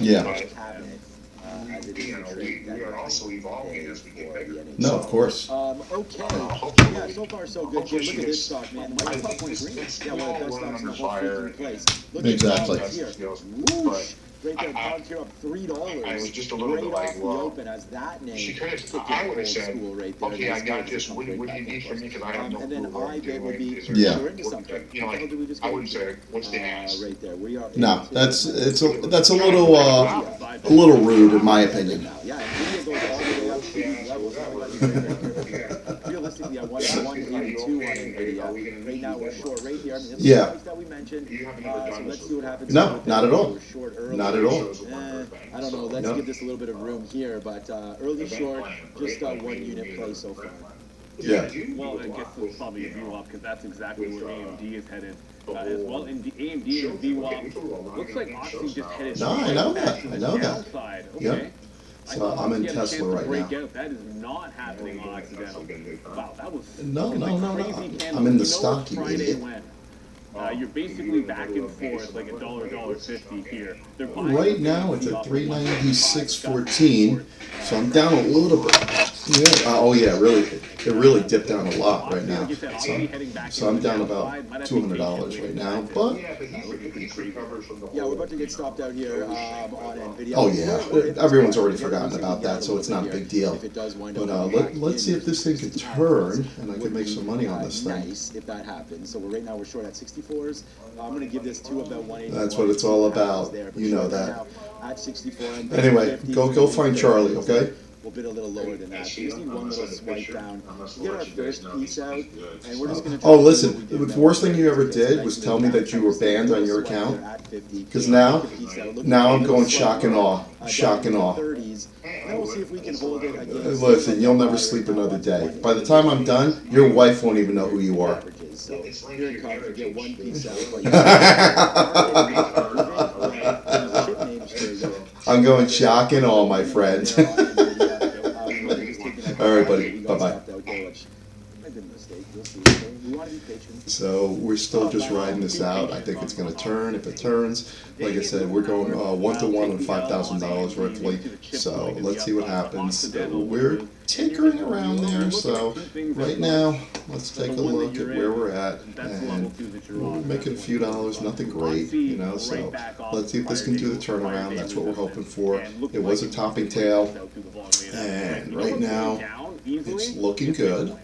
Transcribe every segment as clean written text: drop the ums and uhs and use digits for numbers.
Yeah. cabinet as it is in trade. We are also evolving as we get bigger. No, of course. Okay. Yeah, so far so good here. Look at this stock, man. Mighty Top went green. Yeah, one of the best stocks in the whole freaking place. Look Exactly. at here. Whoosh. Right there, COGS here up $3. I was just a little bit right like, off the well, open as that name. she could have, took I it would have old said, school right there. okay, I got this, Come what do right you back, need of from me, course. because I have no And then clue what I'm I bet doing. would be Is there- Yeah. we're into something. You know, What the hell did we just I get wouldn't into? say, what's the ask? Right there, we are. No, into- that's a little rude in my opinion. Yeah, Nvidia goes all the way up to these levels. So we gotta be very, very careful here. Realistically, I want 182 on Nvidia. Right now, we're short right here. I mean, this is the price that we mentioned. So let's see what happens. No, not at all. We're short early. Not at all. I don't know. Let's No. give this a little bit of room here, but early short, just 1 unit play so far. Yeah. Well, I guess it's probably a VWAP because that's exactly where AMD is headed as well. And the AMD and VWAP looks like Oxy just headed No, I know that. to I the know that. downside. Yep. Okay. So I'm in Tesla right now. Out. That is not happening on accidental. Wow, that was No. crazy candle. I'm in the You know stock, what you Friday idiot. went? You're basically back and forth like $1.50 here. They're buying Right now it's at 396.14, so I'm down a little bit. Yeah. Oh yeah, it really dipped down a lot right now. So I'm down about $200 right now, but Yeah, we're about to get stopped out here on Nvidia. oh yeah, everyone's already forgotten about that, so it's not a big deal. But let's see if this thing can turn and I can make some money on this thing. Nice if that happens. So right now we're short at 64s. I'm going to give this to about 180. That's what it's all about. You know that. At 64. Anyway, go find Charlie, okay? We'll bid a little lower than that. We just need one little swipe down. Get our first piece out, and we're just going to. Oh, listen, the worst thing you ever did was tell me that you were banned on your account. Because now I'm going shock and awe. Shock and awe. And we'll see if we can hold it against. Listen, you'll never sleep another day. By the time I'm done, your wife won't even know who you are. So here it comes. We get one piece out. I'm going shock and awe, my friend. All right, buddy. Bye-bye. So we're still just riding this out. I think it's going to turn. If it turns, like I said, we're going 1-to-1 on $5,000 roughly. So let's see what happens. We're tinkering around there. So right now, let's take a look at where we're at, and we're making a few dollars. Nothing great, you know. So let's see if this can do the turnaround. That's what we're hoping for. It was a topping tail, and right now it's looking good.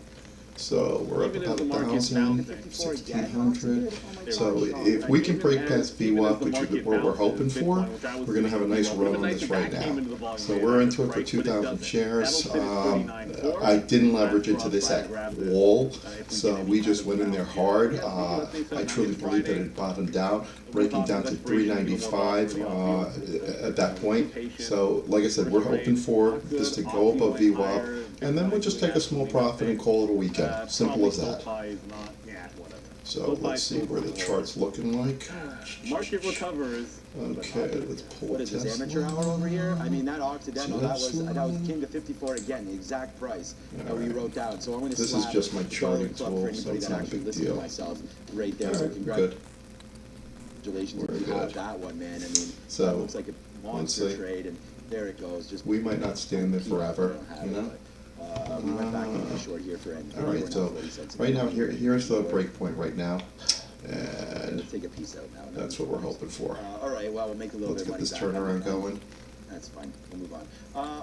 So we're up about 1,000, 1,600. So if we can break past VWAP, which is what we're hoping for, we're going to have a nice run on this right now. So we're into it for 2,000 shares. I didn't leverage into this at all, so we just went in there hard. I truly believe that it bottomed out, breaking down to 395 at that point. So like I said, we're hoping for this to go above VWAP, and then we'll just take a small profit and call it a weekend. Simple as that. So let's see where the chart's looking like. Market recovers. Okay, let's pull What is this, amateur hour over here? I mean, that Occidental, that came to 54 again, the exact price that we wrote down. So I'm going to This is just my charting tool, so it's not a big deal. Myself right there. All So right, good. Congratulations if you have that one, man. I mean, So, that looks like a monster see. trade, and there it goes. Just We might not stand there forever, you know? we went back into short here for end. All right, so right now, here's the break point right now, and Let's take a piece out now. that's what we're hoping for. All right, well, we'll make a little Let's bit of get money this back. turnaround going. That's fine. We'll move on.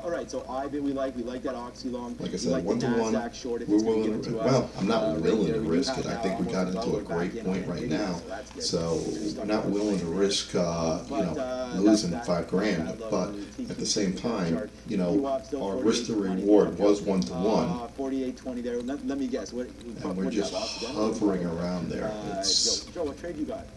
All right, so IBIT we like that Oxy long. Like I We said, like the 1-to-1. NASDAQ short if We're it's gonna willing give it to, to us. well, I'm not Right willing there, to we do risk have it. I now think we got almost into a $1 back great in point on right Nvidia, now. so that's good. So Just we're on not the willing to right risk, losing $5,000. But at the same time, our risk to reward was 1-to-1. 48.20 there. Let me guess. What And we're just hovering around there. It's, Joe, what trade you got?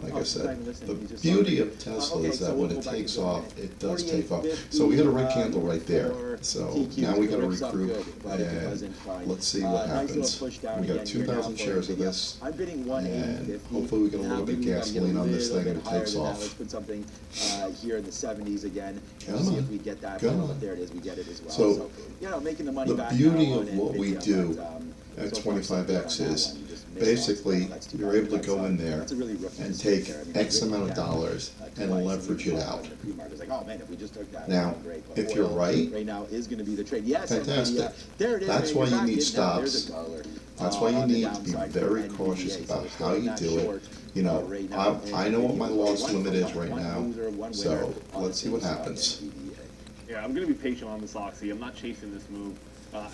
like Oh, I said, he's not even listening. the He just beauty saw of it. Tesla Okay, is so that we'll when go it back takes to the off, it does take off. 48.50, So we got a red candle right there. for So TQ. now we got to Rips up regroup, good, but it and doesn't fine. let's see what Nice little happens. push down We got again here 2,000 now shares for of Nvidia. this, I'm bidding and 180.50. hopefully we get a little bit Maybe we gotta get gasoline on this little thing and bit it higher takes than that. off. Let's put something here in the 70s again. Come We'll see on. if we get that. Come But on. there it is. We get it as well. So, making the money the back beauty now of on what we Nvidia, do but, at so far, so good 25X on that is one. Just basically, That's too you're bad. able to go in there That's a really rookie and mistake take there. I mean, X we amount of had, dollars and twice, leverage we it saw out. in the pre-market. It's like, oh man, if we just took that, Now, that'd be great. But if you're oil right now is going to be the trade. Yes, fantastic. NVIDIA. There it is. That's man, why you're you back need in now. There's stops. a dollar. That's why you On the need to be downside very for cautious NVIDIA. about So we're how still you not do it. short, You know, right now, I know what my NVIDIA. loss One- limit is right one now, loser, one winner so on let's see the what stock happens. NVIDIA. Yeah, I'm going to be patient on this Oxy. I'm not chasing this move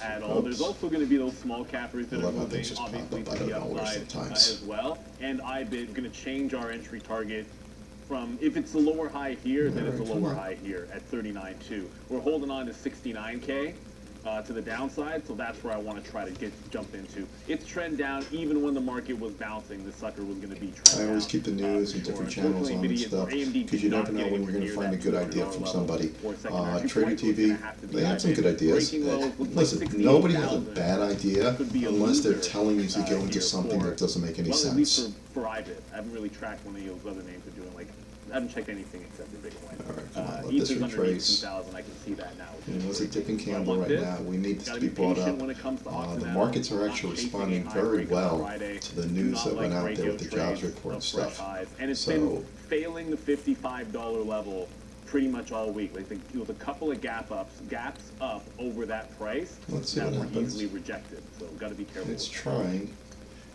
at all. Oops. There's also going to be those small cappers that I are love how moving, things just pop obviously, up out to the of nowhere upside sometimes. as well. And I'm going to change our entry target from, if it's a lower high here, then it's a Alright, come lower on. high here at 39.2. We're holding on to 69K. To the downside, so that's where I want to try to jump into. It's trend down, even when the market was bouncing, this sucker was going to be trend down. I always keep the news for and sure. different channels on and Unfortunately, stuff, AMD because you not never know getting when you're anywhere going to near find a that good idea $200 from level somebody. for a second. Trader Points was TV, gonna have to they be have some good breaking ideas. lows, looks like Listen, nobody has a 68,000. bad idea Could be a unless they're loser, telling you to go here into something for- that doesn't make any well, at least sense. for IBIT. I haven't really tracked one of those other names are doing, like, I haven't checked anything except for Bitcoin. All right, come on, let ETH this is underneath retrace. 2,000, I can see that now. which It is was a great. dipping So I candle want right this. now. We need this Gotta to be brought patient up. when it comes to The Occidental. markets are Not actually chasing responding a high very break on well Friday. to the Do news not that went like out there breakout with the jobs trades report of stuff. fresh highs. And it's So- been failing the $55 level pretty much all week. Like it was a couple of gaps up over that price Let's see that what were happens. easily rejected. So got to be careful. It's with that. trying.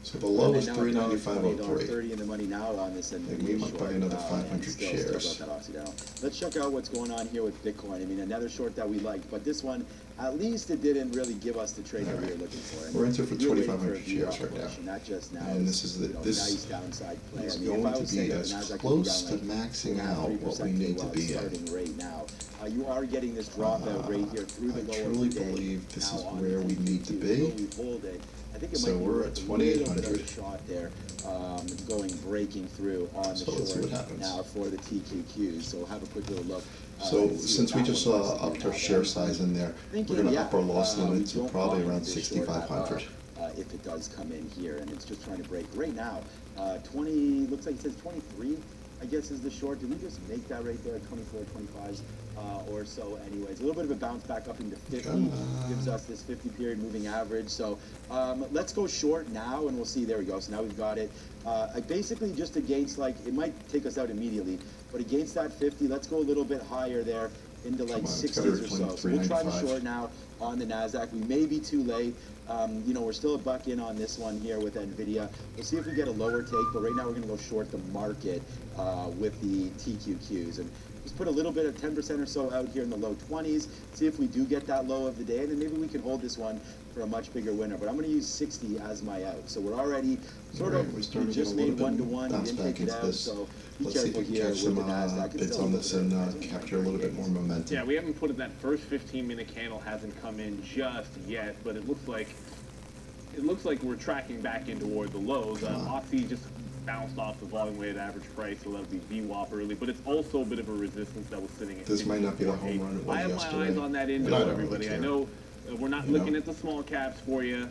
So the low is Now $395.03. $30 in the money now on this Maybe NVIDIA we might short. buy another and 500 still shares. got that Occidental. Let's check out what's going on here with Bitcoin. I mean, another short that we liked, but this one, at least it didn't really give us the trade that we were looking for. And We're into for we were waiting 2,500 for a VWAP shares right now. push, and not just now. And It's, this is the- you know, this nice downside play. It's I mean, if going I to was be saying that as the Nasdaq could be close down to like maxing 2.5, out what we 3% need to well, be at. starting right now. You are getting this dropout right here through the I low truly of the day. believe this Now is on where the we need to 52, be. will we hold it? I think it So might be we're worth at a little bit of 2,800. a shot there, breaking through on So the let's see short what happens. now for the TQQs. So we'll have a quick little look. So and see since what we that just one looks like upped here our now. share size in there, we're going to up our loss limit to we don't probably want around this short at all, 6,500. if it does come in here, and it's just trying to break right now. 20 looks like it says 23. I guess is the short. Did we just make that right there, 24, 25 or so? Anyways, a little bit of a bounce back up into 50 Come on. gives us this 50 period moving average. So let's go short now, and we'll see. There we go. So now we've got it. Basically, just against like it might take us out immediately, but against that 50, let's go a little bit higher there into like Come on, it's 60s gotta or reclaim so. So we'll try the 395. short now on the Nasdaq. We may be too late. You know, we're still a buck in on this one here with NVIDIA. We'll see if we get a lower take, but right now we're going to go short the market with the TQQs. And just put a little bit of 10% or so out here in the low 20s, see if we do get that low of the day, and then maybe we can hold this one for a much bigger winner. But I'm going to use 60 as my out. So we're already sort Alright, of, we're we starting to get just a little made bit one-to-one, we bounce didn't back take it into out, this. so be Let's see if careful we can here catch with some the Nasdaq. It's bids still on a this little bit and of a capture a little bit more momentum. Yeah, we haven't put it, that first 15-minute candle hasn't come in just yet, but it looks like we're tracking back in toward the lows. Oxy just bounced off the volume weighted average price, so that'll be VWAP early, but it's also a bit of a resistance that was sitting at This might not be the home 54.8. run it was I have yesterday, my eyes on that and Indo, I don't everybody. really I care. know we're not You looking know? at the small caps for you,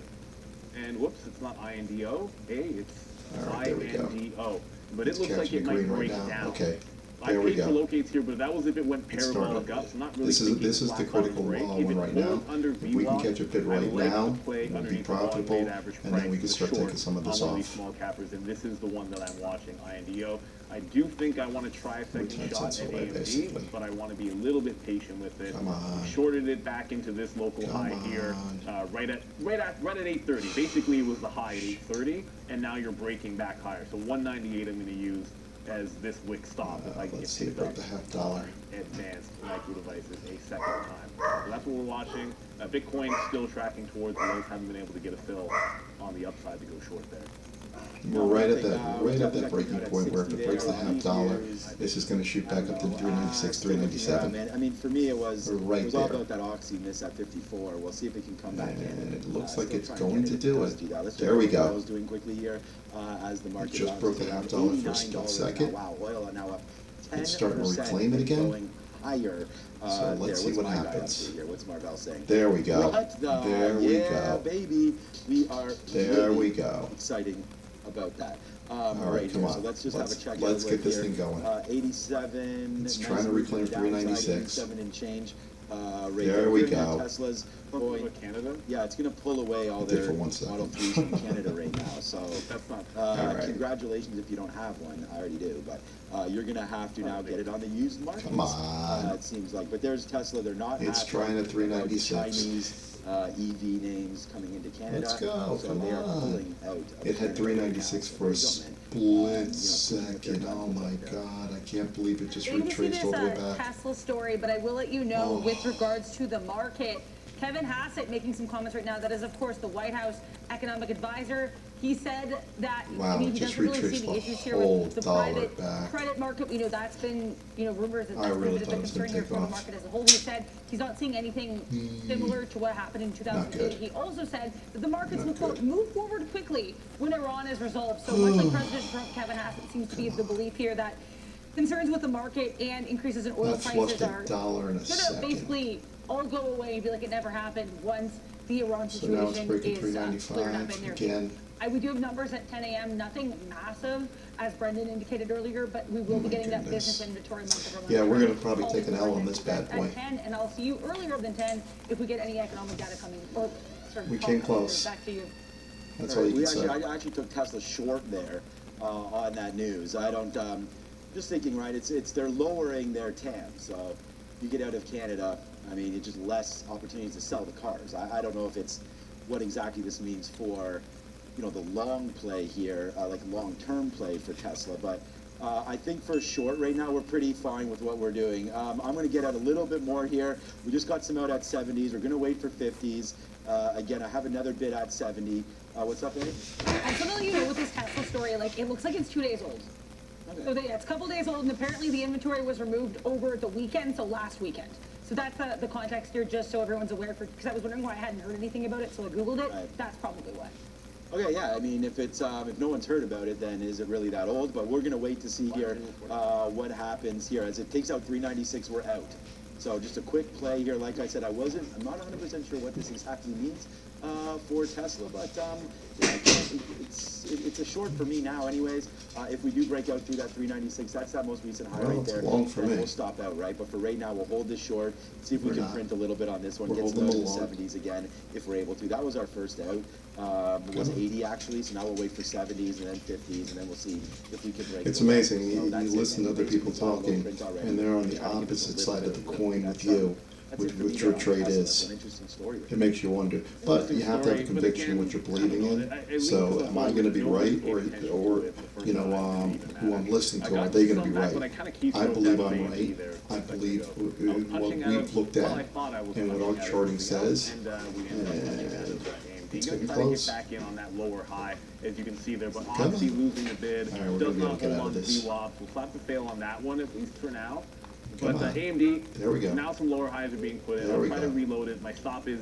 and whoops, it's not INDO. Hey, it's All right, there we go. INDO. But It's it looks like catching it a might green right break now. down. Okay, I there we paid for go. locates here, but that was if it went It's parabolic starting. up. So not really This is thinking the flat critical bottom break. one If it right now. holds under If we can VWAP, catch a bid I right like now, to play we'll be underneath the profitable, volume weighted average and then price we can for start short taking some of this on one of these off. small cappers, and this is the one that I'm watching, INDO. I do think I want to try a second 10 shot cents at away, AMD, basically. but I want to be a little bit patient with it. Come on. Shorted it back into this local Come high here, on. right at 830. Basically, it was the high at 830, and now you're breaking back higher. So 198 I'm going to use as this wick stop if I can Let's get see picked about up the half dollar. advanced micro devices a second time. So that's what we're watching. Bitcoin still tracking towards the lows. Haven't been able to get a fill on the upside to go short there. We're right at that breaking point where if it breaks the half dollar, this is going to shoot back up to 396, 397. man. I mean, for me, it was We're right it was all there. about that Oxy miss at 54. We'll see if it can come back in. And it looks like Still it's trying going get to If do does it. that. Let's There we check what go. oil's doing quickly here as the market just broke the bounces half around. dollar for a split $89 second. now. Wow, oil are now up 10%. It's starting to reclaim it again. Going higher. So let's see What's what my guy up happens. to here? What's Marvell saying? There we go. What the? There we Yeah, go. baby. We are There really we go. exciting about that. right, come here. on. So let's just have a check. Let's out get this here. thing going. 87. It's nice trying to move reclaim to the downside, 396. 87 and change. Right There we We're looking at go. Tesla's From going. Canada. Yeah, it's going to pull away all Okay, their for 1 second. Model 3s from Canada right now. So That's not. All right. congratulations if you don't have one. I already do, but you're going to have to now get it on the used market. Come on. It seems like. But there's Tesla. They're not. It's happy trying at about 396. Chinese EV names coming into Canada. Let's go, So come they are on. pulling out. Of It had Canada right now. 396 So for a there you go, man. split keeping up their second. Oh numbers my out there. God, I can't believe it just You're going to see retraced this all the way back. Tesla story, but I will let you know Oh. with regards to the market. Kevin Hassett making some comments right now. That is, of course, the White House economic advisor. He said that Wow, he it just doesn't really see retraced the the issues here whole with the dollar private back. credit market. We know that's been, rumors that I that's really been a bit thought of it was concern gonna here take for the off. market as a whole. He said he's not seeing anything similar to what happened in good. 2008. He also said that the markets Not will quote, good. move forward quickly when Iran is resolved. So much like President Trump, Kevin Hassett seems to be of the belief here that concerns with the market and increases in oil That flushed prices are a dollar in a gonna second. basically all go away and be like it never happened once the Iran So now it's situation breaking is cleared up 395 in there. again. We do have numbers at 10 a.m. Nothing massive, as Brendan indicated earlier, but we will Oh be my getting that goodness. business inventory month over month. Yeah, we're gonna probably All take an over L on Brendan. this bad That's boy. At 10, and I'll see you earlier than 10 if we get any economic data coming. Or sorry, We Paul, came close. Back to you. That's all you We can say. I actually took Tesla short there on that news. I don't. Just thinking, right? It's they're lowering their TAM. So you get out of Canada. I mean, it's just less opportunities to sell the cars. I don't know if it's what exactly this means for, the long play here, like long-term play for Tesla. But I think for short right now, we're pretty fine with what we're doing. I'm going to get out a little bit more here. We just got some out at 70s. We're going to wait for 50s. Again, I have another bid at 70. What's up, Eddie? And so that you know with this Tesla story, like it looks like it's 2 days old. Okay. So it's a couple days old, and apparently the inventory was removed over the weekend, so last weekend. So that's the context here, just so everyone's aware. Because I was wondering why I hadn't heard anything about it, so I googled it. Right. That's probably why. Okay, yeah. I mean, if it's if no one's heard about it, then is it really that old? But we're gonna wait to see here what happens here. As it takes out 396, we're out. So just a quick play here. Like I said, I'm not 100% sure what this exactly means for Tesla, but yeah, it's a short for me now, anyways. If we do break out through that 396, that's that most recent high Well, right it's there. long for and me. We'll stop out, right? But for right now, we'll hold this short. See if we We're can not. print a little bit on this one. We're Get some holding out of the along. 70s again if we're able to. That was our first out. It was 80 actually, so now we'll wait for 70s and then 50s, and then we'll see if we can break. It's those. amazing. So You that's it, listen to man. other Basically, people it's all low talking, print already. and they're on We're the trying to get opposite just a little side of bit the of coin that's, with you, that's it for me which your there on trade Tesla. is. It's an interesting story. It makes you wonder. But you have to have Story, but conviction again, what you're believing I don't know, in. at least So with am I the going to be Volvo, right, pay or attention or to it the first you know, time, it didn't who I'm matter. listening I to, got are they some going to be back, but I right? kinda keep I those believe at I'm the right. there I a second believe ago. what I was punching we've out- looked well, I at thought I was and what punching our out charting everything else, says. and we ended up punching out of that game. It's You're gonna be gonna try to close. get back in on that lower high, as you can see there, but Come obviously on. losing the bid All right, we're does gonna be able not to get hold out on of to this. VWAP. We'll slap the fail on that one, at least for now. Come But on. AMD, There we go. now some lower highs are being put in. There I'll we try go. to reload it. My stop is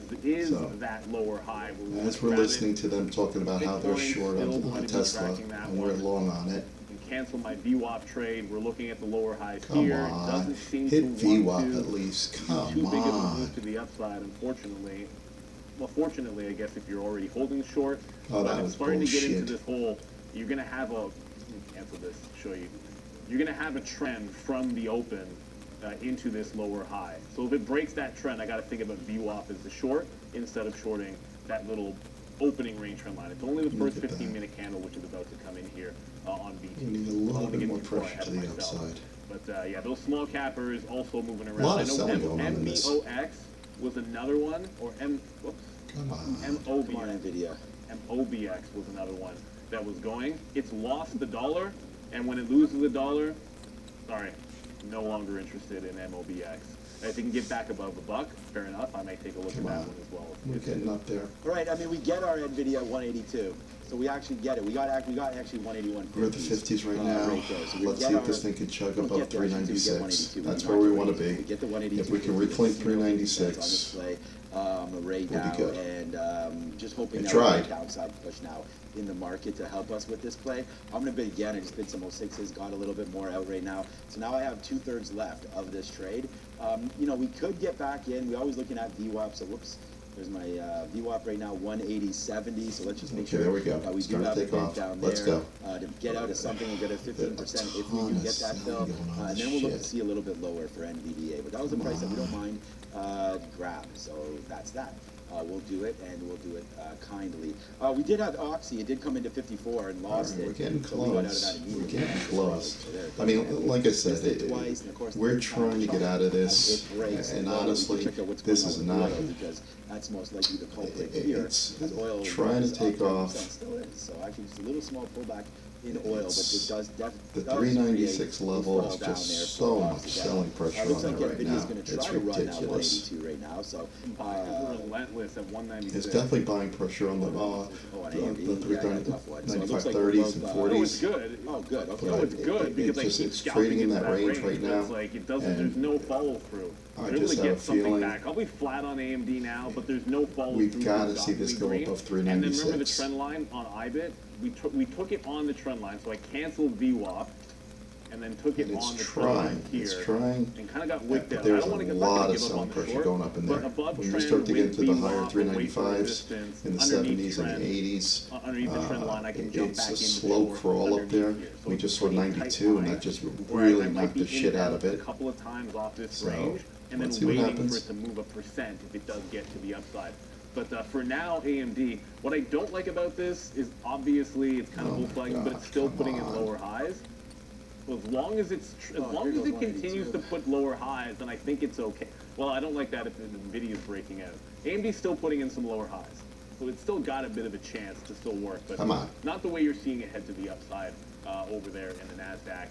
So, that lower high. As we're listening to them talking about how they're Bitcoin short still on going to be Tesla, tracking that and we're one. long on it. And cancel my VWAP trade. We're looking at the lower highs Come here. on, Doesn't seem hit to want VWAP to at least. do Come too big of a on. move to the upside, unfortunately. Well, fortunately, I guess if you're already holding short, Oh, that but was it's starting to get bullshit. into this whole. You're gonna have a. Let me cancel this. Show you. You're gonna have a trend from the open into this lower high. So if it breaks that trend, I got to think about VWAP as the short instead of shorting that little opening range trend line. It's only the first Look at that. 15-minute candle which is about to come in here on BT. We need a I little wanna bit get more too far pressure ahead to of the myself. upside. But yeah, those small cappers also moving around. A lot I of know selling going on in this. MBOX was another one, or whoops, Come on. Come on, MOBX. Nvidia. MOBX was another one that was going. It's lost the dollar, and when it loses the dollar, sorry, no longer interested in MOBX. If you can get back above a buck, fair enough. I may take a look Come at that on. one as well. We're getting up there. All right, I mean, we get our Nvidia at 182, so we actually get it. We got actually 181. We're at the 50s right now. Right there. So we Let's get see if our- this thing can chug we'll above get there, actually, so we get 396. 182. That's We where knock we the want to 182. be. We get the 182. If we can we reclaim get 0.50 on 396, display right we'll be now, good. and just hoping It that we tried. get downside push now in the market to help us with this play. I'm gonna bid again. I just bid some 06s, got a little bit more out right now. So now I have 2/3 left of this trade. We could get back in. We're always looking at VWAP, so whoops. There's my VWAP right now, 180.70. So let's just make Okay, sure there we go. that we It's do starting have to a take bid off. down Let's there go. To get out of something and get a 15% if we ton can of get that fill. selling going on And this then we'll look to shit. see a little bit lower for NVDA. But that was the price that we don't mind grab. So that's that. We'll do it, and we'll do it kindly. We did have Oxy. It did come into 54 and lost Alright, it. we're getting so we got out of close. that We're immediately. getting close. So there it I goes. mean, like I said, Missed it twice, and of course, we're the third trying to time get out of as this, it breaks and lower, we can honestly, check out what's this going is on not. with oil, because that's most likely the culprit here. It's As oil trying to is up take 30%, off. still is. So actually, just a little small pullback in oil, but it does The does 396 create a level fall is down just there so for much Oxy down. selling pressure Looks on like it right NVIDIA's now. going to It's try to run that ridiculous. 182 right now. So relentless at 196. It's definitely buying pressure on the on AMD, the yeah, yeah, tough one. So it looks like 9530s and we're both, Oh, it's 40s. good. Oh, good. Okay. No, it's good because they just- keep it's scalping trading in into that range right now, It's like it doesn't. and There's no follow through. I They're able just to have a get something feeling back. I'll be flat on AMD now, but there's no follow We've through. gotta see this go above And then remember the 396. trend line on IBIT. We took it on the trend line, so I canceled VWAP, and then took it And on it's the trend line trying, here. it's trying. And kind of got wicked out. I There's don't want to a get lot of give up on selling the pressure short, going up in but there. above When you trend start to get with into the VWAP, higher wait for 395s, resistance, in the underneath 70s and trend, the 80s, underneath the trend line, I can jump it's back a into slow short crawl up there. underneath here. So We it's just saw pretty tight 92, and line, that just where I really might knocked be the shit in out of a it. couple of times off this So, range, and then let's see what waiting happens. for it to move a percent if it does get to the upside. But for now, AMD, what I don't like about this is obviously it's kind of Oh bull my flagging, but God, it's still come putting in on. lower highs. So as long as it's Oh, as long here as goes it continues 182. to put lower highs, then I think it's okay. Well, I don't like that if NVIDIA is breaking out. AMD's still putting in some lower highs, so it's still got a bit of a chance to still work, but Come on. not the way you're seeing it head to the upside over there in the Nasdaq.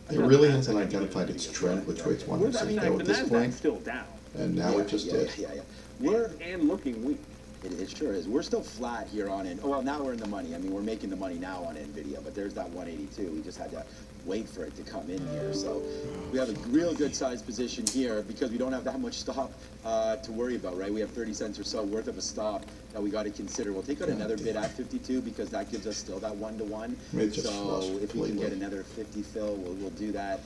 And It really hasn't identified its trend, which way it's wanting to I mean, go the at this Nasdaq's point, still down and now it just did. Yeah. We're and looking weak. It sure is. We're still flat here on it. Well, now we're in the money. I mean, we're making the money now on NVIDIA, but there's that 182. We just had to wait for it to come in here. So we have a real good sized position here because we don't have that much stop to worry about, right? We have 30 cents or so worth of a stop that we got to consider. We'll take out another bid at 52 because that gives us still that 1-to-1. It just So lost if we can get completely. another 50 fill, we'll do that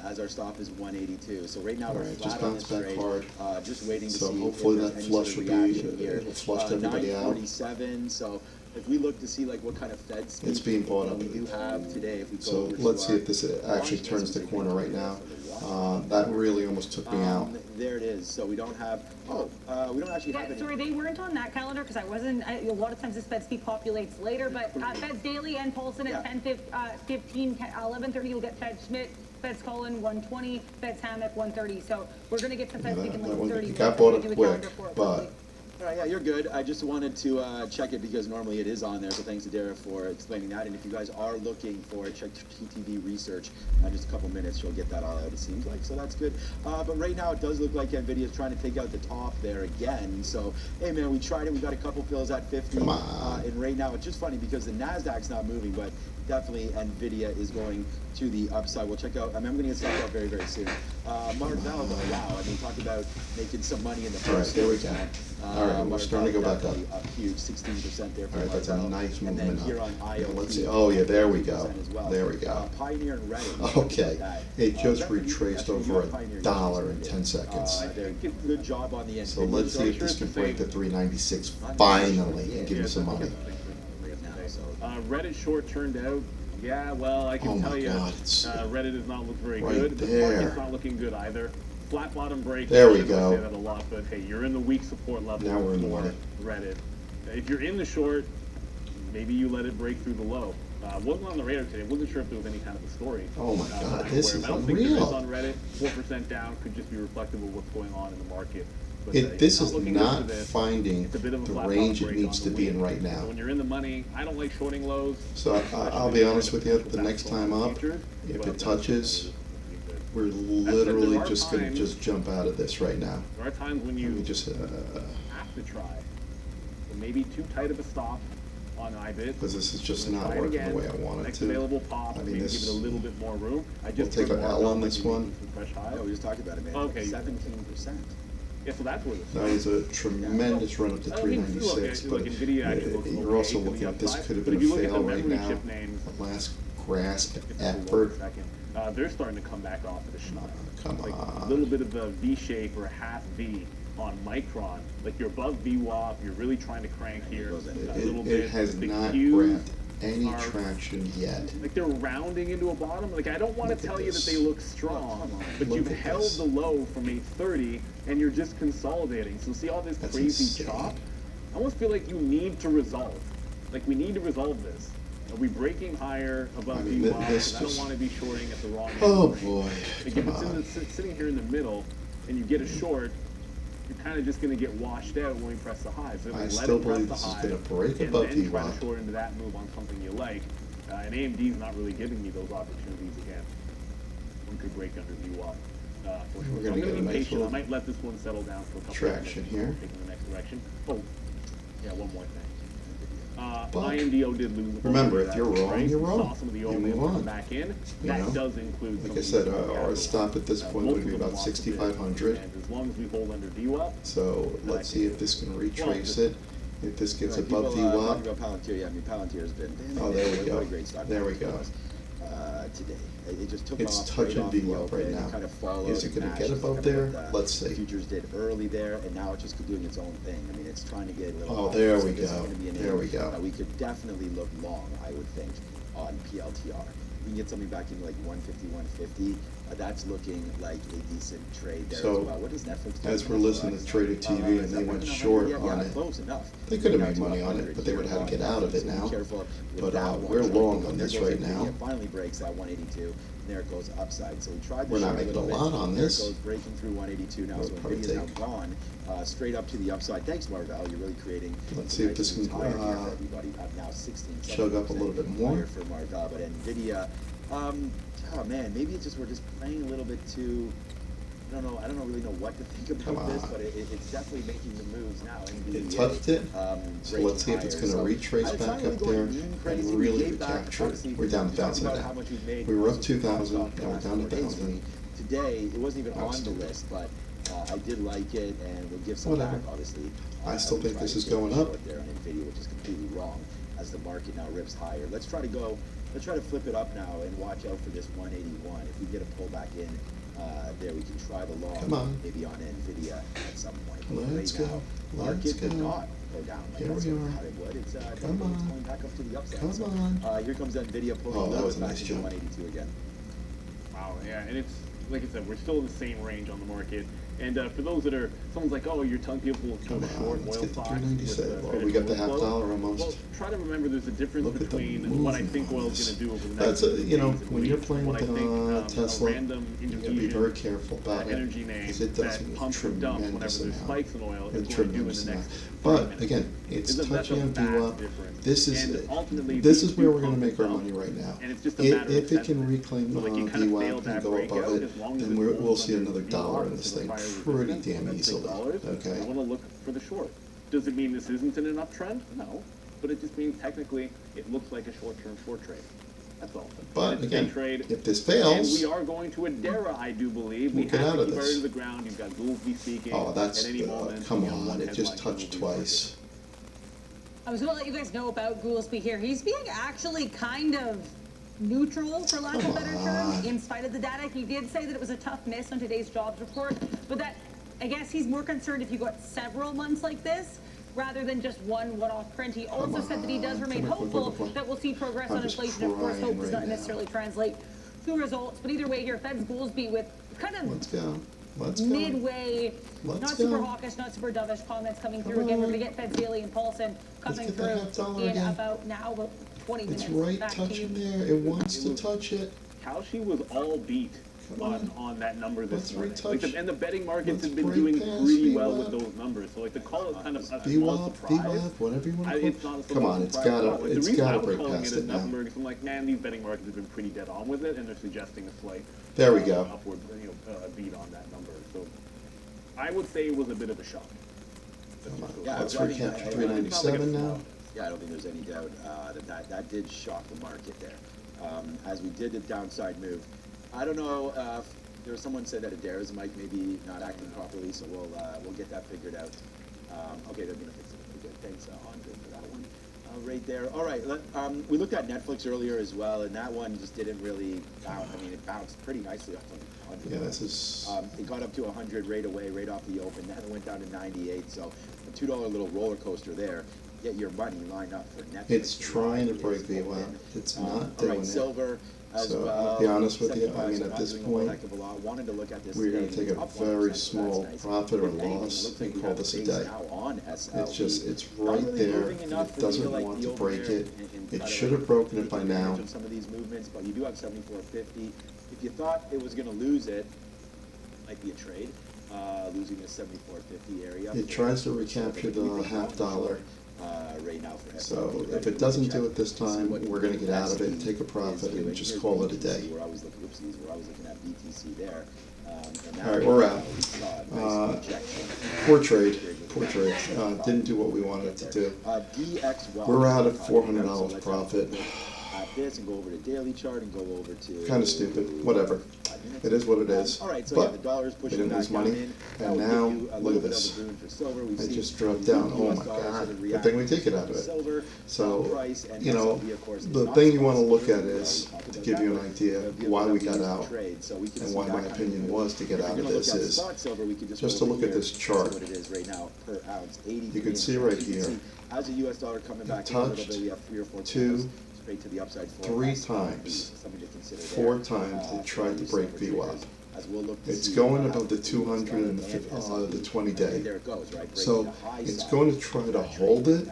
as our stop is 182. So right now we're Alright, flat just on bounce this back trade. hard. Just waiting to So see hopefully if there's that any flush sort of will be, reaction here. it'll flush everybody out. 947. So if we look to see like what kind of Fed speak It's being bought up. we do have today, if we go So over to let's see our if this actually watch turns the list, corner right now. That really almost took me out. There it is. So we don't have. We don't actually have Yeah, any. sorry, they weren't on that calendar because a lot of times this Fed speak populates later, but Fed's daily and Paulson Yeah. at 10:15, 11:30, you'll get Fed Schmidt, Fed's Cullen 120, Fed's Hammock 1:30. So we're going to get some Fed Yeah, speak in that like one 30 got minutes. bought We up do a quick, calendar for it, but probably. All right, yeah, you're good. I just wanted to check it because normally it is on there. So thanks to Dara for explaining that. And if you guys are looking for it, check TTV research. Just a couple minutes, you'll get that all out. It seems like so that's good. But right now it does look like Nvidia is trying to take out the top there again. So hey man, we tried it. We got a couple fills at 50. Come on. And right now it's just funny because the Nasdaq's not moving, but definitely Nvidia is going to the upside. We'll check out. I mean, I'm going to get stopped out very, very soon. Marvell, though, wow. I mean, talk about making some money in the All right, first. there we go. All right, we're starting to go back up. Up huge, 16% there for All right, that's a Marvell. nice And then movement here up. on Yeah, IoT, let's see. Oh yeah, there we go. 10% as well. There we go. Pioneer and Reddit. Okay, it just Definitely, retraced definitely over you got Pioneer $1 in yesterday. 10 seconds. They're good job on the end. So let's see if this can break the 396 finally and give me some money. Reddit short turned out. Yeah, well, I Oh can my tell you, God, it's Reddit does not look very right good. The there. market's not looking good either. Flat bottom break. There we I go. say that a lot, but hey, you're in the weak support level Now we're in the for money. Reddit. If you're in the short, maybe you let it break through the low. Wasn't on the radar today. Wasn't sure if there was any kind of a story. Oh my God, that I'm this aware of. is I don't think there is unreal. on Reddit. 4% down could just be reflective of what's going on in the market. But, This it's is looking good for not this. finding It's a bit of a the flat range bottom it break needs on to the be in week. right now. So when you're in the money, I don't like shorting lows. So I'll be honest with you, the next time up, if it touches, we're literally just gonna just jump out of this right now. There are times when you We just, have to try. So maybe too tight of a stop on IBIT. because this is just Try not it working again. the way I want it Next to. available pop, I mean, maybe this- give it a little bit more room. I We'll just take put an more L on like this maybe one. some fresh highs. Oh, we just talked about it, man. Okay. 17%. Yeah, so that's where this That was a tremendous run up to I mean, 396, look, but NVIDIA actually looks you're okay also to the looking at this upside, could have but been if you a look at fail the right memory now. chip names, A last grasp it's below effort. a second. They're starting to come back off of the schneid. Come Like on. a little bit of a V shape or a half V on Micron. Like you're above VWAP, you're really trying to crank here a little It bit. has The not Qs grabbed any are- traction yet. Like they're rounding into a bottom. Like I don't want Look to at tell you that this. they look strong, Come on. but Look you've at held this. the low from 830 and you're just consolidating. So see all this That's crazy insane. chop? I almost feel like you need to resolve. Like we need to resolve this. Are we breaking higher above I mean, VWAP? this 'Cause I don't just- want to be shorting at the wrong end. Oh of the boy, range. Like come if it's on. sitting here in the middle and you get a short, you're kind of just going to get washed out when we press the high. So I let still it press believe the this is high, gonna break and above then try VWAP. to short into that move on something you like. And AMD's not really giving me those opportunities again. One could break under VWAP. For sure. We're So gonna I'm going get to a be nice patient. I little might let this one settle down for a couple traction of minutes here. before taking the next direction. Oh, yeah, one more thing. Buck. IMDO did lose the ball. Remember, if That you're was wrong, right. you're We wrong. Saw some of the You old move come on. back in. You That know? does include Like some I of said, these our stop at this point most would be of them about lost a bit. 6,500. And as long as we hold under VWAP, So let's see if this can retrace it. If this gets above Talking VWAP. about Palantir, yeah, I mean, Palantir's been. Oh, there we what go. a great stock There we Palantir go. was, Today, it just took It's off straight touching off the VWAP right open, now. Kind of followed Is it and gonna get matched above kind of there? what the Let's see. Futures did early there, and now it's just doing its own thing. I mean, it's trying to get a little. Oh, off, there so we this is go. gonna be an There area we go. that we could definitely look long, I would think, on PLTR. We can get something back in like 150, 150. That's looking like a decent trade there So, as well. What does Netflix do? as we're listening to Traded TV and they went short on it, close enough. they could have Now made to money on 100 it, but they would have had to here get out of it so be now. careful with But, that one. we're So long there on this goes right Nvidia. now. It finally breaks that 182. There it goes upside. So we tried to We're not short making a little lot bit. on There this. it goes breaking through 182 now. We'll So probably Nvidia's now take- gone straight up to the upside. Thanks, Marvell. You're really creating. Let's some see if nice this can, higher here for everybody. Up now 16. chug up a little bit more. Higher for Marvell, but Nvidia. Oh man, maybe it's just we're just playing a little bit too. I don't really know what to think Come about this, on. but it's definitely making the moves now. It NVIDIA, touched it. So breaking let's see if it's higher. going to So, retrace it's not back really up going there mean crazy. and We really gave back, recapture it. obviously, We're down we talked 1,000 about now. how much we've made We were up versus 2,000, stock the now we're last down 4 days. 1,000. Today, it wasn't even Oh, on the stupid. list, but I did like it, and we'll give some Whatever. back, obviously. I still we think tried this to is get going short up. there on Nvidia, which is completely wrong, as the market now rips higher. Let's try to flip it up now and watch out for this 181. If we get a pullback in, there we can try the long, Come on. maybe on Nvidia at some point. Let's Right go. now, Let's market did go. not go down. Like Here that's we what are. I thought it would. It's Come it's on. going back up to the upside. Come So, on. here comes Nvidia pulling Oh, a that little was a bit back nice into jump. 182 again. wow, yeah, and it's like I said, we're still in the same range on the market. And for those that are, someone's like, oh, you're telling people to Come go short on, let's oil get the stocks. 397. with, Well, we got the traditional half flow. dollar almost. Well, try to remember there's a difference Look at the between what I think movement on oil's this. going to do over the next That's you know, days and when you're weeks, playing what with I think, Tesla, a random you gotta be Indonesian very careful about it energy name because it does that move pumps and dumps whenever tremendous there's amount. spikes in oil A is going to do in tremendous the amount. next 30 But minutes. again, it's That's a touching on vast VWAP. difference. This is And ultimately, this these is where two we're going to pump make our and money dump. right now. And it's just a matter of If it can sentiment. reclaim So, like, you kind of VWAP failed and that go breakout, above it, as long as then it we'll holds see under another the dollar in VWAP, this the thing prior pretty resistance, damn that's easily. $6. Okay. I want to look for the short. Does it mean this isn't an uptrend? No, but it just means technically it looks like a short-term short trade. That's all. But And it's a again, day trade. if this And fails, we are going to Adara, I do believe. We we'll get have out to of keep our ear this. to the ground. You've got Goolsby speaking oh, that's at any moment. come you know, on, one it just headline touched will be worth twice. I was going to let you guys know about Goolsby here. He's being actually kind of neutral, for lack of a better term, on. in spite of the data. He did say that it was a tough miss on today's jobs report, but that, I guess he's more concerned if you got several months like this rather than just one-off print. He also said that he does remain Come on, hopeful that we'll see progress I'm on just inflation. Of course, crying hope does right not now. necessarily translate to results. But either way here, Fed's Goolsby with kind of Let's go. Let's go. midway, Let's not super go. hawkish, not super dovish comments coming Come through. Again, we're on. going to get Fed's daily and Paulson Let's coming get that half through dollar in again. about now, about 20 minutes. It's right Back to touching you. there. It wants to touch it. Kalshi was all beat Come on that number this Let's morning. retouch. Like and the betting markets Let's have been break doing past really well with VWAP. those numbers. So like the call is kind of a small VWAP, surprise. VWAP, whatever you want to It's call not a it. Come on, it's surprise at all. gotta, Like, the it's reason I gotta was break calling past it it as now. number because I'm like, man, these betting markets have been pretty dead on with it, and they're suggesting a slight There we go. upward, beat on that number. So I would say it was a bit of a shock. Come on. Yeah, Let's I mean, recapture I- 397 now. Yeah, I don't think there's any doubt that did shock the market there. As we did the downside move, I don't know. There was someone said that Adara's mic maybe not acting properly, so we'll get that figured out. Okay, they're gonna fix it. Okay, thanks, Andre, for that one. Right there. All right. We looked at Netflix earlier as well, and that one just didn't really bounce. I mean, it bounced pretty nicely off on $100. Yeah, this is, It got up to 100 right away, right off the open. Then it went down to 98. So a $2 little roller coaster there. Get your money lined up for Netflix. it's trying to break Is VWAP. open. It's All not doing right, it. silver as So, well. I'll be honest with you, I 75, mean, so at not this doing a point, heck of a lot. Wanted to look at this we're gonna today. take a Up 1%, very so small that's nice. profit or If anything, it loss looks like and we call have this a base day. now on SLV. It's just, it's Not right really there, moving enough it for me to doesn't like want the to over break there it. and It try to, should like, have broken it take by advantage now. of some of these movements, but you do have 74.50. If you thought it was going to lose it, might be a trade. Losing the 74.50 area. It tries to recapture the half dollar. Right now for So SLV. if it doesn't do it this time, we're gonna get out of it, take a profit, and just call it a day. We're always looking, oopsies, we're always looking at BTC there. And now All right, we're out. we saw a nice rejection. Poor trade, poor trade. Didn't do what we wanted it to do. DXY. We're out at $400 So let's profit. look at this and go over to daily chart and go over to. Kinda stupid, whatever. 5 minutes. It is what it is. All right, so yeah, the But dollar's we pushing didn't back lose down money. in. That And would now, give you a look little at bit this. of a boon for silver. We've It seen just dropped down. Oh US my dollars God. sort of Good react thing we did get out of to it. silver, So, price, and you know, SLV, of course, is the not thing you wanna responsible. look at We is, already talked to about give you that, an but idea the why we VWAP got out, trade, so we can and see why that my kind of opinion move. was to get If out you're of gonna this look at is, spot silver, we could just just go to over look at here this and chart. see what it is right now per ounce, 80. You can see right You can here. see as the US dollar coming back in a little touched bit, we have 3 or 4 two, candles straight to the upside for 3 SLV. times, Something to consider 4 there. times it tried to for break silver VWAP. traders, as we'll look to It's see going what above the happens to US 200 and dollar the SLV. 20 And day. there it goes, right? Breaking So the high it's side. going to try to hold it,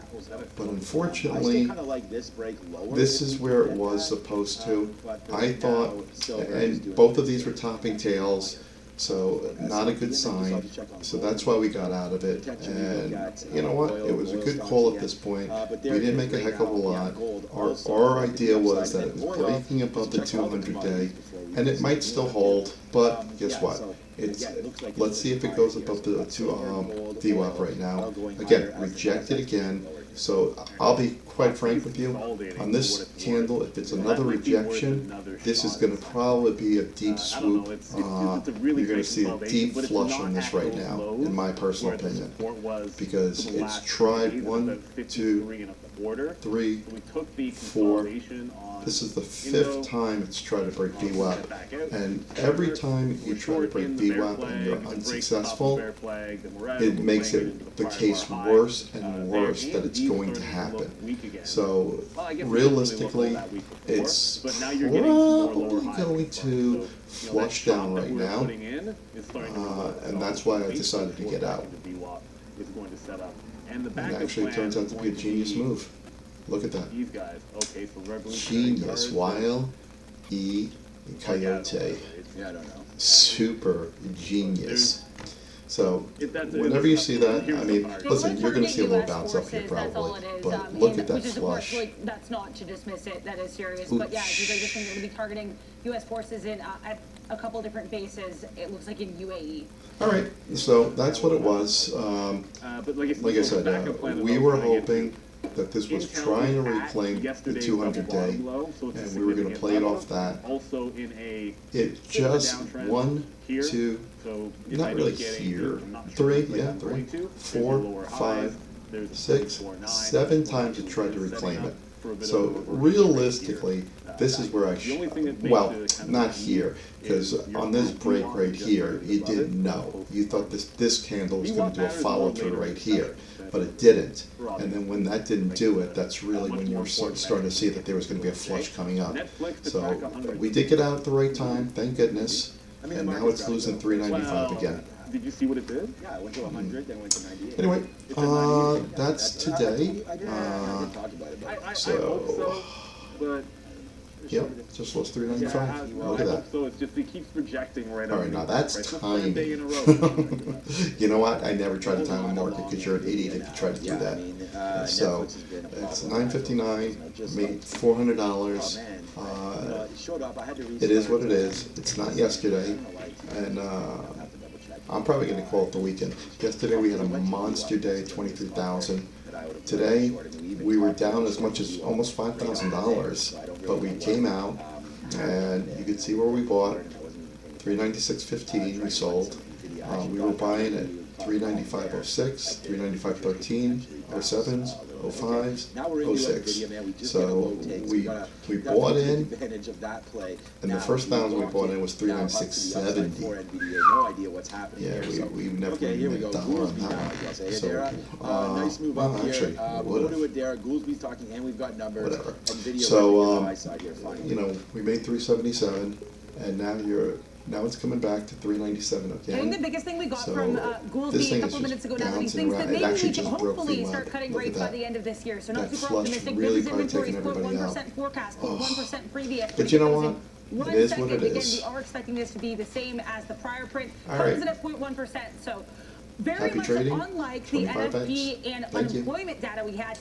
but I unfortunately, still kind of like this break lower. this if is we where can it get was that. supposed to. But I right thought, now, silver is and doing both of it. these were topping tails, so not a good sign. So that's why we got out of it. And you know what? It was a good call at this point. We didn't make a heck of a lot. Our idea was that it was breaking above the 200 day, and it might still hold, but guess what? It's, let's see if it goes above the VWAP right now. Again, reject it again. So I'll be quite frank with you, on this candle, if it's another rejection, this is gonna probably be a deep swoop. You're gonna see a deep flush on this right now, in my personal opinion. Because it's tried 1, 2, 3, 4. This is the 5th time it's tried to break VWAP. And every time you try to break VWAP and you're unsuccessful, it makes it the case worse and worse that it's going to happen. So realistically, it's probably going to flush down right now, and that's why I decided to get out. And actually it turns out to be a genius move. Look at that. These guys, okay, so Genius, Y-L-E, Coyote. Yeah, I don't know. Super genius. So, whenever you see that, I mean, listen, you're gonna see a little bounce up here probably, but look at that which is, of course, flush. like, that's not to dismiss it, that is serious, Ooh. but yeah, they're just going to be targeting US forces in, at a couple different bases, it looks like in UAE. Alright, so that's what it was. But Like I said, we were hoping that this was trying to reclaim the 200 day, and we were gonna play it off that. Also in a It just, 1, 2, not really here, 3, yeah, 3, 4, 5, 6, 7 times it tried to reclaim it. So realistically, this is where I well, not here, because on this break right here, you didn't know. You thought this candle was going to do a follow through right here, but it didn't. And then when that didn't do it, that's really when you were starting to see that there was going to be a flush coming up. So we did get out at the right time, thank goodness, and now it's losing 395 again. Did you see what it did? Yeah, it went to 100, then went to 98. Anyway, that's today. I did talk about it, but I hope So, so, but yep, just lost 395. Look at that. So it's just it keeps projecting right. All right, now that's the third day in a timing. row. You know what? I never try to time the market because you're an idiot if you try to do yeah, I that. mean, So Netflix has been a it's problem. $9.59, made $400. It showed up. I had to It is what it restart. is. It's not yesterday, and I'm probably going to call it the weekend. Yesterday we had a monster day, 23,000. Today we were down as much as almost $5,000, but we came out, and you can see where we bought. 396.15 we sold. We were buying at 395.06, 395.13, 07s, 05s, Now we're into 06. NVIDIA, man. We just get a So low take. we gotta bought definitely in, take advantage of that play. and the Now, first bounce we lock bought in was now up to the upside 396.70. for NVIDIA. No idea what's happening Yeah, here. So, we've never okay, here we go. made a dollar on Goolsby that now, one. I guess. Hey, So, Adara, nice move well, up here. actually, We'll go would've. to Adara. Goolsby's talking, and we've got numbers. Whatever. NVIDIA So, running on the high side here, finally. you know, we made 377, and now it's coming back to 397 I again. think the biggest thing we got So, from this Goolsby thing a is couple just minutes ago now that he bouncing thinks around. that It maybe actually we can just broke hopefully VWAP. start cutting Look at rates by that. the end of this year. So not That super flush optimistic. really Business kind of inventories taking put everybody 1% out. forecast, put 1% previous. But you know what? One It is second. what it Again, is. we are expecting this to be the same as the prior print. All Closes right. it at 0.1%. So very Happy much trading. unlike the 25X. NFP and Thank you. unemployment data we had